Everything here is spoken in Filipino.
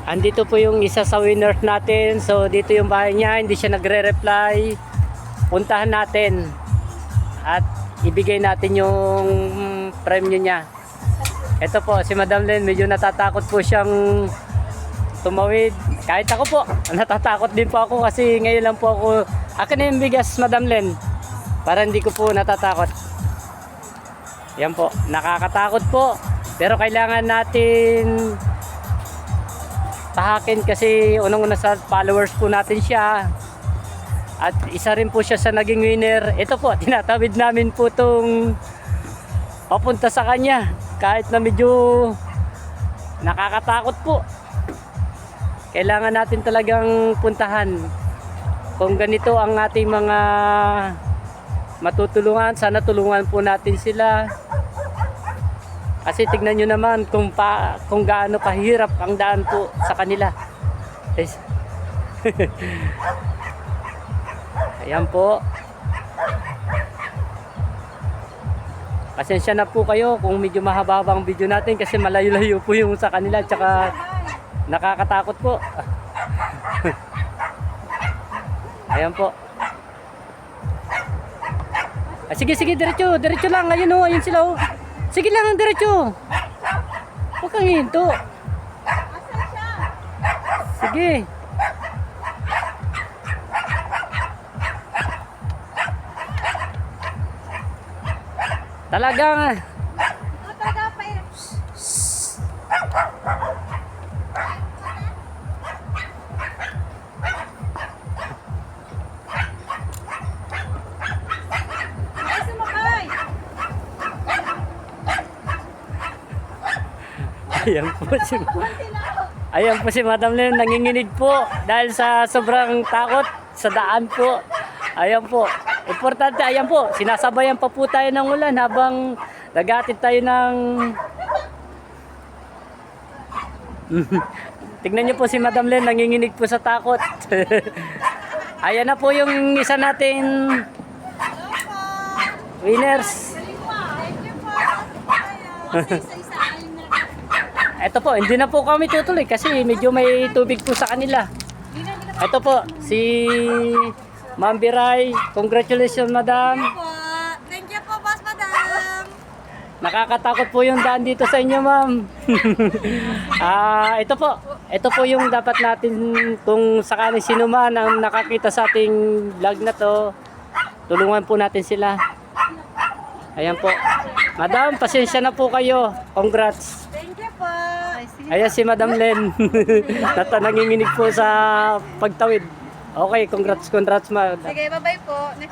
Andito po yung isa sa winners natin. So dito yung bahay niya, hindi siya nagre-reply. Puntahan natin at ibigay natin yung premyo niya. Ito po si Madam Len, medyo natatakot po siyang tumawid. Kahit ako po, natatakot din po ako kasi ngayon lang po ako. Akin na yung bigas, Madam Len, para hindi ko po natatakot. Yan po, nakakatakot po. Pero kailangan natin tahakin kasi unang-una sa followers po natin siya. At isa rin po siya sa naging winner. Ito po, tinatawid namin po itong papunta sa kanya. Kahit na medyo nakakatakot po. Kailangan natin talagang puntahan. Kung ganito ang ating mga matutulungan, sana tulungan po natin sila. Kasi tignan nyo naman kung gaano kahirap ang daan po sa kanila. Ayan po. Pasensya na po kayo kung medyo mahaba ang video natin kasi malayo-layo po yung sa kanila tsaka nakakatakot po. Ayan po. Sige, diretso lang. Ayun o, ayun sila o. Sige lang, diretso. Huwag kang hinto. Sige. Talagang Ayan po si Madam Len, nanginginig po dahil sa sobrang takot sa daan po. Ayan po. Importante, ayan po, sinasabayan pa po tayo ng ulan habang nagatid tayo ng tignan nyo po si Madam Len, nanginginig po sa takot. Ayan na po yung isa nating winners. Ito po, hindi na po kami tutuloy kasi medyo may tubig po sa kanila. Ito po, si Ma'am Biray. Congratulations, Madam. Thank you po, Boss Madam. Nakakatakot po yung daan dito sa inyo, Ma'am. Ito po yung dapat natin kung sakali sino man ang nakakita sa ating vlog na to, tulungan po natin sila. Ayan po. Madam, pasensya na po kayo. Congrats. Thank you po. Ayan si Madam Len. Nanginginig po sa pagtawid. Okay, congrats, Madam. Sige, bye-bye po. Next